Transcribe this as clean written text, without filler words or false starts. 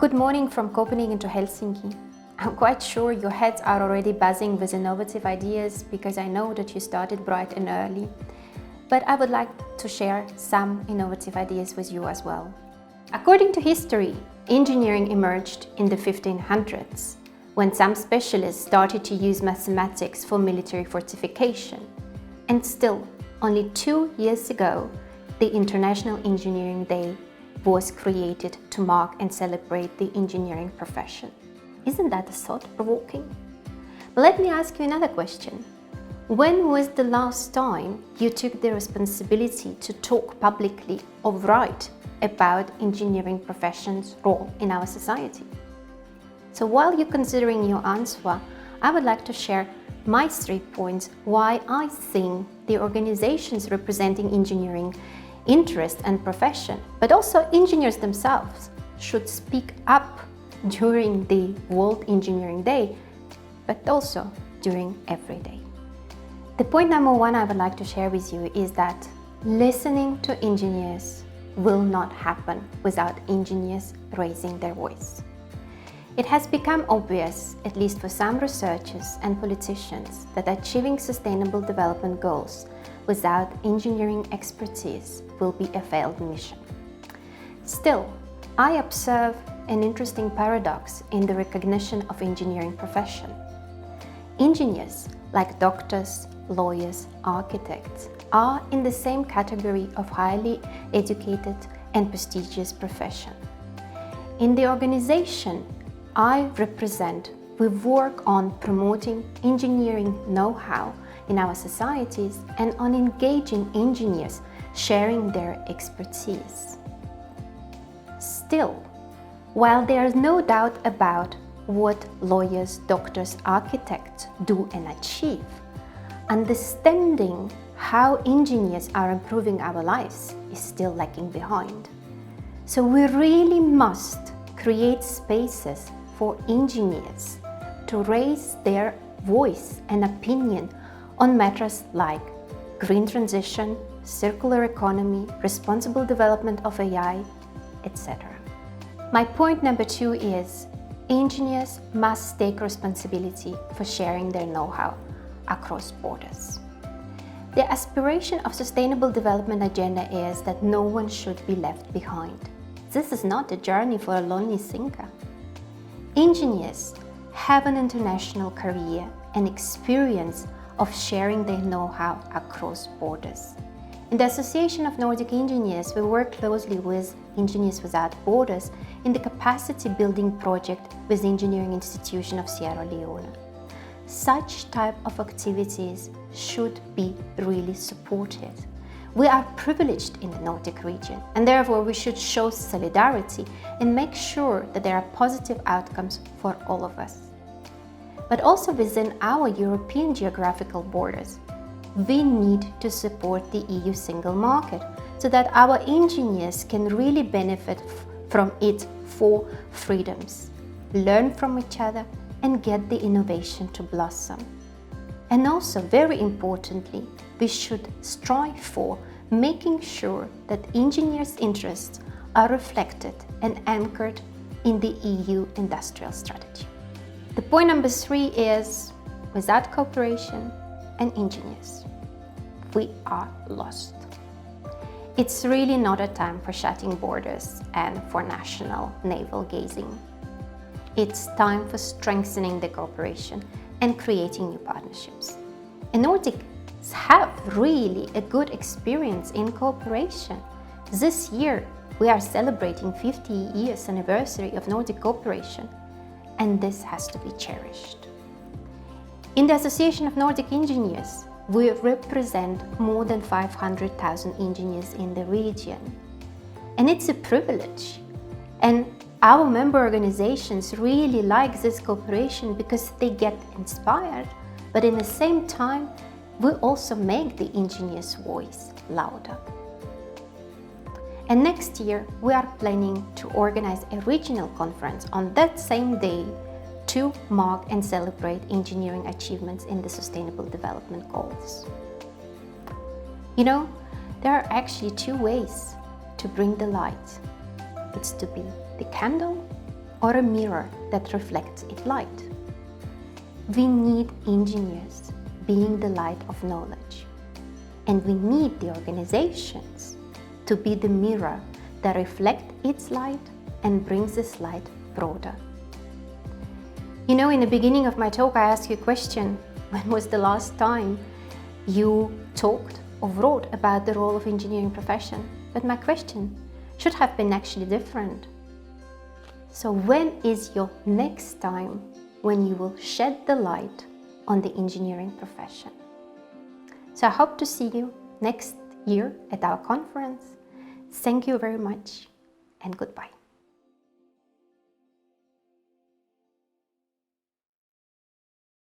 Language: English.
Good morning from Copenhagen to Helsinki. I'm quite sure your heads are already buzzing with innovative ideas because I know that you started bright and early. But I would like to share some innovative ideas with you as well. According to history, engineering emerged in the 1500s, when some specialists started to use mathematics for military fortification. And still, only 2 years ago, the International Engineering Day was created to mark and celebrate the engineering profession. Isn't that thought-provoking? Let me ask you another question. When was the last time you took the responsibility to talk publicly or write about engineering profession's role in our society? So while you're considering your answer, I would like to share my 3 points why I think the organizations representing engineering interest and profession, but also engineers themselves, should speak up during the World Engineering Day, but also during every day. The point number 1 I would like to share with you is that listening to engineers will not happen without engineers raising their voice. It has become obvious, at least for some researchers and politicians, that achieving sustainable development goals without engineering expertise will be a failed mission. Still, I observe an interesting paradox in the recognition of engineering profession. Engineers, like doctors, lawyers, architects, are in the same category of highly educated and prestigious profession. In the organization I represent, we work on promoting engineering know-how in our societies and on engaging engineers sharing their expertise. Still, while there is no doubt about what lawyers, doctors, architects do and achieve, understanding how engineers are improving our lives is still lagging behind. So we really must create spaces for engineers to raise their voice and opinion on matters like green transition, circular economy, responsible development of AI, etc. My point number 2 is engineers must take responsibility for sharing their know-how across borders. The aspiration of Sustainable Development Agenda is that no one should be left behind. This is not a journey for a lonely thinker. Engineers have an international career and experience of sharing their know-how across borders. In the Association of Nordic Engineers, we work closely with Engineers Without Borders in the capacity building project with the Engineering Institution of Sierra Leone. Such type of activities should be really supported. We are privileged in the Nordic region, and therefore we should show solidarity and make sure that there are positive outcomes for all of us. But also within our European geographical borders, we need to support the EU single market so that our engineers can really benefit from it for freedoms, learn from each other and get the innovation to blossom. And also, very importantly, we should strive for making sure that engineers' interests are reflected and anchored in the EU industrial strategy. The point number 3 is, without cooperation and engineers, we are lost. It's really not a time for shutting borders and for national navel gazing. It's time for strengthening the cooperation and creating new partnerships. And Nordics have really a good experience in cooperation. This year, we are celebrating 50 years anniversary of Nordic cooperation, and this has to be cherished. In the Association of Nordic Engineers, we represent more than 500,000 engineers in the region. And it's a privilege. And our member organizations really like this cooperation because they get inspired, but in the same time, we also make the engineers' voice louder. And next year, we are planning to organize a regional conference on that same day to mark and celebrate engineering achievements in the Sustainable Development Goals. You know, there are actually 2 ways to bring the light. It's to be the candle or a mirror that reflects its light. We need engineers being the light of knowledge. And we need the organizations to be the mirror that reflects its light and brings this light broader. You know, in the beginning of my talk, I asked you a question. When was the last time you talked or wrote about the role of engineering profession? But my question should have been actually different. So when is your next time when you will shed the light on the engineering profession? So I hope to see you next year at our conference. Thank you very much and goodbye.